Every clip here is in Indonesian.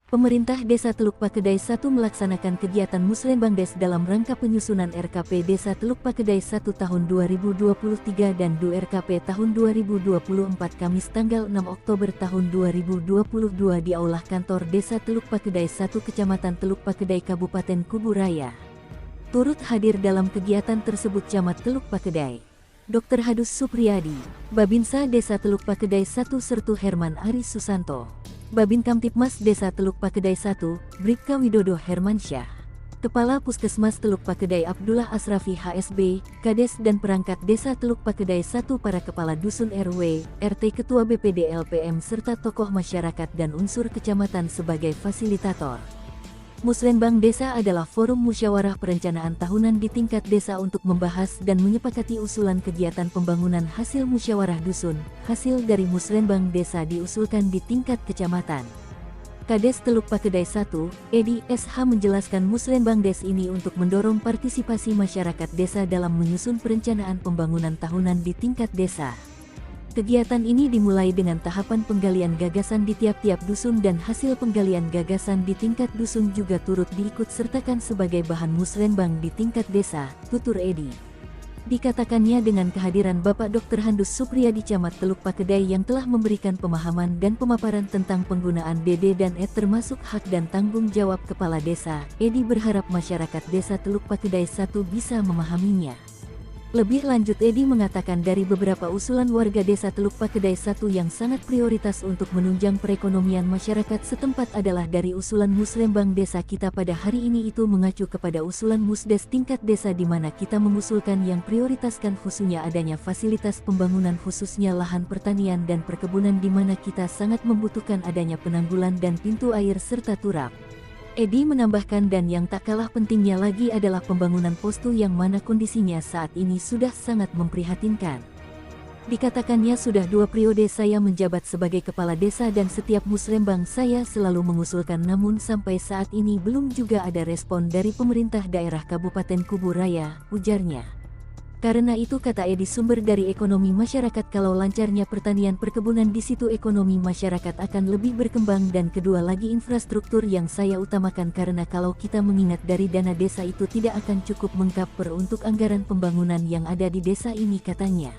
Pemerintah Desa Teluk Pakedai 1 melaksanakan kegiatan Musrembangdes dalam rangka penyusunan RKP Desa Teluk Pakedai 1 tahun 2023 dan DU RKP tahun 2024 Kamis tanggal 6 Oktober tahun 2022 di Aula Kantor Desa Teluk Pakedai 1 Kecamatan Teluk Pakedai Kabupaten Kubu Raya. Turut hadir dalam kegiatan tersebut Camat Teluk Pakedai, Dr. Hadus Supriyadi, Babinsa Desa Teluk Pakedai 1 Sertu Herman Aris Susanto, Babin Kamtipmas Desa Teluk Pakedai 1, Bribka Widodo Hermansyah, Kepala Puskesmas Teluk Pakedai Abdullah Asrafi HSB, Kades dan perangkat Desa Teluk Pakedai 1 para Kepala Dusun RW, RT Ketua BPD LPM serta tokoh masyarakat dan unsur kecamatan sebagai fasilitator. Musrenbang Desa adalah forum musyawarah perencanaan tahunan di tingkat desa untuk membahas dan menyepakati usulan kegiatan pembangunan hasil musyawarah dusun. Hasil dari Musrenbang Desa diusulkan di tingkat kecamatan. Kades Teluk Pakedai 1, Edi SH menjelaskan Musrenbang Des ini untuk mendorong partisipasi masyarakat desa dalam menyusun perencanaan pembangunan tahunan di tingkat desa. Kegiatan ini dimulai dengan tahapan penggalian gagasan di tiap-tiap dusun dan hasil penggalian gagasan di tingkat dusun juga turut diikut sertakan sebagai bahan musrenbang di tingkat desa, tutur Edi. Dikatakannya dengan kehadiran Bapak Dr. Handus Supriyadi Camat Teluk Pakedai yang telah memberikan pemahaman dan pemaparan tentang penggunaan DD dan E termasuk hak dan tanggung jawab kepala desa, Edi berharap masyarakat desa Teluk Pakedai 1 bisa memahaminya. Lebih lanjut Edi mengatakan dari beberapa usulan warga desa Teluk Pakedai 1 yang sangat prioritas untuk menunjang perekonomian masyarakat setempat adalah dari usulan Musrembang Desa kita pada hari ini itu mengacu kepada usulan Musdes tingkat desa di mana kita mengusulkan yang prioritaskan khususnya adanya fasilitas pembangunan khususnya lahan pertanian dan perkebunan di mana kita sangat membutuhkan adanya penanggulan dan pintu air serta turap. Edi menambahkan dan yang tak kalah pentingnya lagi adalah pembangunan postu yang mana kondisinya saat ini sudah sangat memprihatinkan. Dikatakannya sudah 2 periode saya menjabat sebagai kepala desa dan setiap musrembang saya selalu mengusulkan namun sampai saat ini belum juga ada respon dari pemerintah daerah Kabupaten Kubu Raya, ujarnya. Karena itu kata Edi sumber dari ekonomi masyarakat kalau lancarnya pertanian perkebunan di situ ekonomi masyarakat akan lebih berkembang dan kedua lagi infrastruktur yang saya utamakan karena kalau kita mengingat dari dana desa itu tidak akan cukup mengcover untuk anggaran pembangunan yang ada di desa ini katanya.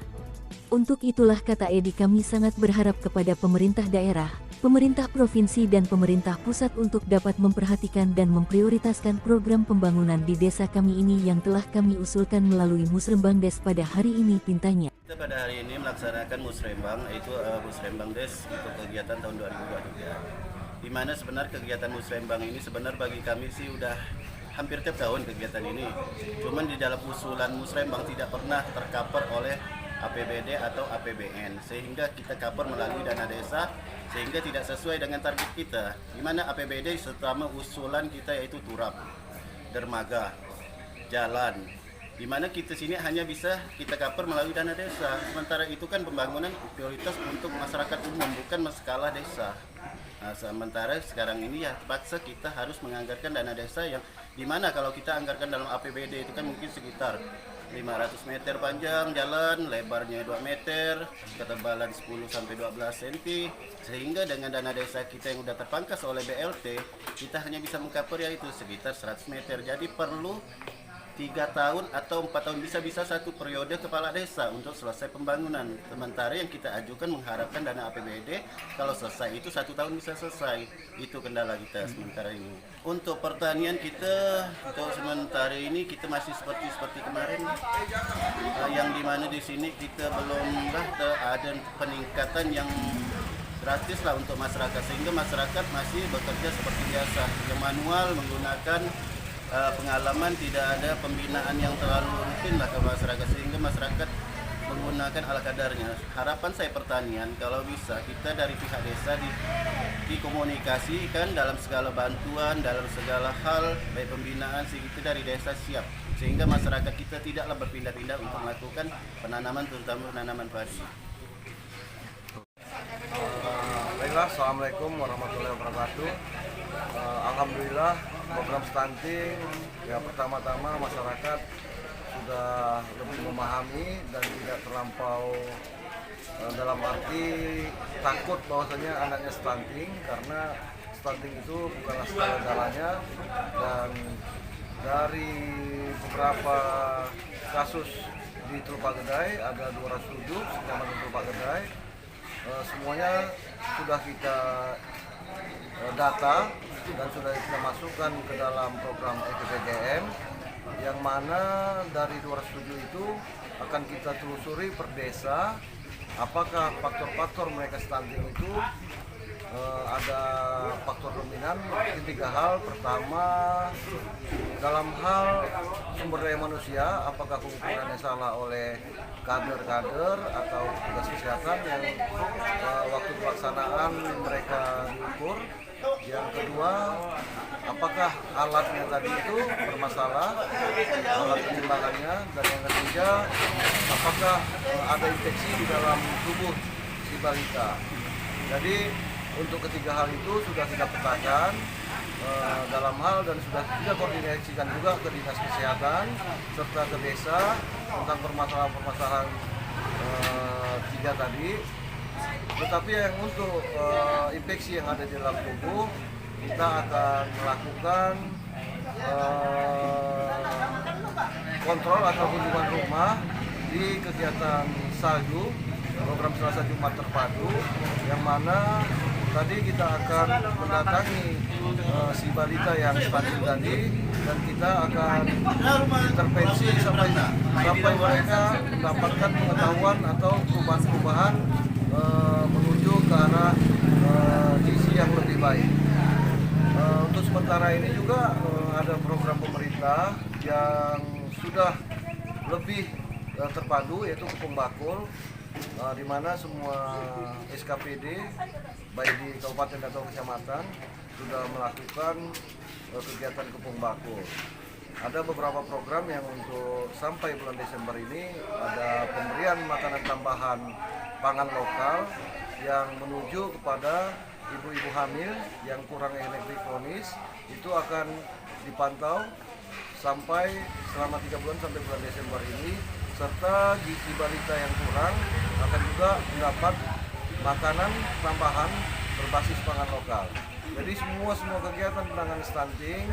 Untuk itulah kata Edi kami sangat berharap kepada pemerintah daerah, pemerintah provinsi dan pemerintah pusat untuk dapat memperhatikan dan memprioritaskan program pembangunan di desa kami ini yang telah kami usulkan melalui Musrembang Des pada hari ini pintanya. Kita pada hari ini melaksanakan Musrembang, yaitu Musrembang Des untuk kegiatan tahun 2023. Di mana sebenarnya kegiatan Musrembang ini sebenarnya bagi kami sih udah hampir tiap tahun kegiatan ini. Cuman di dalam usulan Musrembang tidak pernah tercover oleh APBD atau APBN sehingga kita cover melalui dana desa sehingga tidak sesuai dengan target kita di mana APBD terutama usulan kita yaitu turap, dermaga, jalan di mana kita sini hanya bisa kita cover melalui dana desa sementara itu kan pembangunan prioritas untuk masyarakat umum bukan skala desa. Nah, sementara sekarang ini ya terpaksa kita harus menganggarkan dana desa yang dimana kalau kita anggarkan dalam APBD itu kan mungkin sekitar 500 meter panjang jalan, lebarnya 2 meter, ketebalan 10-12 cm sehingga dengan dana desa kita yang sudah terpangkas oleh BLT kita hanya bisa mengcover yaitu sekitar 100 meter jadi perlu 3 tahun atau 4 tahun bisa-bisa 1 periode kepala desa untuk selesai pembangunan sementara yang kita ajukan mengharapkan dana APBD kalau selesai itu 1 tahun bisa selesai itu kendala kita sementara ini. Untuk pertanian kita untuk sementara ini kita masih seperti kemarin yang dimana di sini kita belum ada peningkatan yang gratis lah untuk masyarakat sehingga masyarakat masih bekerja seperti biasa yang manual menggunakan pengalaman tidak ada pembinaan yang terlalu rutin lah ke masyarakat sehingga masyarakat menggunakan ala kadarnya. Harapan saya pertanian kalau bisa kita dari pihak desa dikomunikasikan dalam segala bantuan, dalam segala hal baik pembinaan sehingga kita dari desa siap sehingga masyarakat kita tidaklah berpindah-pindah untuk melakukan penanaman terutama penanaman padi. Baiklah, Assalamualaikum warahmatullahi wabarakatuh. Alhamdulillah program stunting ya pertama-tama masyarakat sudah lebih memahami dan tidak terlampau dalam arti takut bahwasanya anaknya stunting karena stunting itu bukanlah segala-galanya, dan dari beberapa kasus di Teluk Pagedai ada 207 kecamatan Teluk Pagedai, semuanya sudah kita data dan sudah kita masukkan ke dalam program EKPDM, yang mana dari 207 itu akan kita telusuri per desa apakah faktor-faktor mereka stunting itu ada faktor dominan di 3 hal. Pertama, dalam hal sumber daya manusia, apakah pengukurannya salah oleh kader-kader atau petugas kesehatan yang waktu pelaksanaan mereka diukur. Yang kedua, apakah alatnya tadi itu bermasalah, alat penimbangannya. Dan yang ketiga, apakah ada infeksi di dalam tubuh si balita. Jadi untuk ketiga hal itu sudah kita petakan dalam hal dan sudah kita koordinasikan juga ke dinas kesehatan serta ke desa tentang permasalahan-permasalahan tiga tadi. Tetapi yang untuk infeksi yang ada di dalam tubuh, kita akan melakukan kontrol atau kunjungan rumah di kegiatan salju, program Selasa Jumat Terpadu, yang mana tadi kita akan mendatangi si balita yang stunting tadi, dan kita akan intervensi sampai mereka mendapatkan pengetahuan atau perubahan-perubahan menuju ke arah gizi yang lebih baik. Untuk sementara ini juga ada program pemerintah yang sudah lebih terpadu, yaitu Kepung Bakul, di mana semua SKPD baik di kabupaten atau kecamatan sudah melakukan kegiatan Kepung Bakul. Ada beberapa program yang untuk sampai bulan Desember ini ada pemberian makanan tambahan pangan lokal yang menuju kepada ibu-ibu hamil yang kurang energi kronis, itu akan dipantau sampai selama 3 bulan sampai bulan Desember ini, serta gizi balita yang kurang akan juga mendapat makanan tambahan berbasis pangan lokal. Jadi semua kegiatan penanganan stunting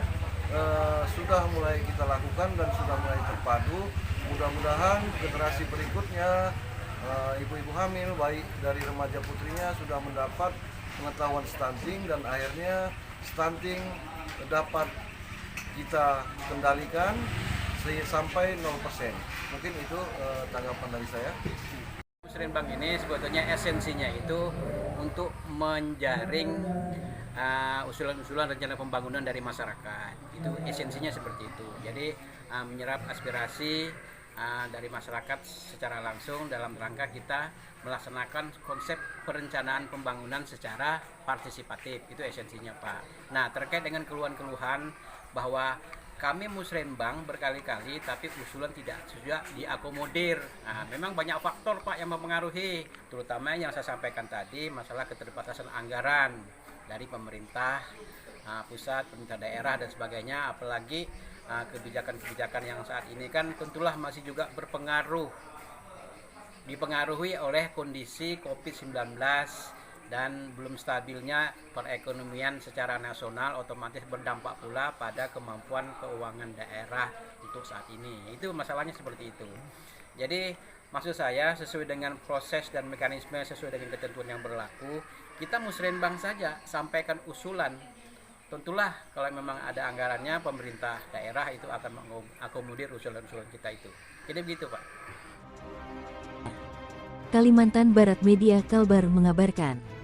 sudah mulai kita lakukan dan sudah mulai terpadu. Mudah-mudahan generasi berikutnya, ibu-ibu hamil baik dari remaja putrinya sudah mendapat pengetahuan stunting, dan akhirnya stunting dapat kita kendalikan sampai 0%. Mungkin itu tanggapan dari saya. Musrembang ini sebetulnya esensinya itu untuk menjaring usulan-usulan rencana pembangunan dari masyarakat. Itu esensinya seperti itu. Jadi menyerap aspirasi dari masyarakat secara langsung dalam rangka kita melaksanakan konsep perencanaan pembangunan secara partisipatif. Itu esensinya, Pak. Nah, terkait dengan keluhan-keluhan bahwa kami Musrembang berkali-kali tapi usulan tidak juga diakomodir. Nah, memang banyak faktor, Pak, yang mempengaruhi, terutama yang saya sampaikan tadi, masalah keterbatasan anggaran dari pemerintah pusat, pemerintah daerah dan sebagainya, apalagi kebijakan-kebijakan yang saat ini kan tentulah masih juga dipengaruhi oleh kondisi COVID-19 dan belum stabilnya perekonomian secara nasional, otomatis berdampak pula pada kemampuan keuangan daerah untuk saat ini. Itu masalahnya seperti itu. Jadi maksud saya sesuai dengan proses dan mekanisme sesuai dengan ketentuan yang berlaku, kita Musrembang saja sampaikan usulan. Tentulah kalau memang ada anggarannya, pemerintah daerah itu akan mengakomodir usulan-usulan kita itu. Jadi begitu, Pak. Kalimantan Barat Media Kalbar mengabarkan.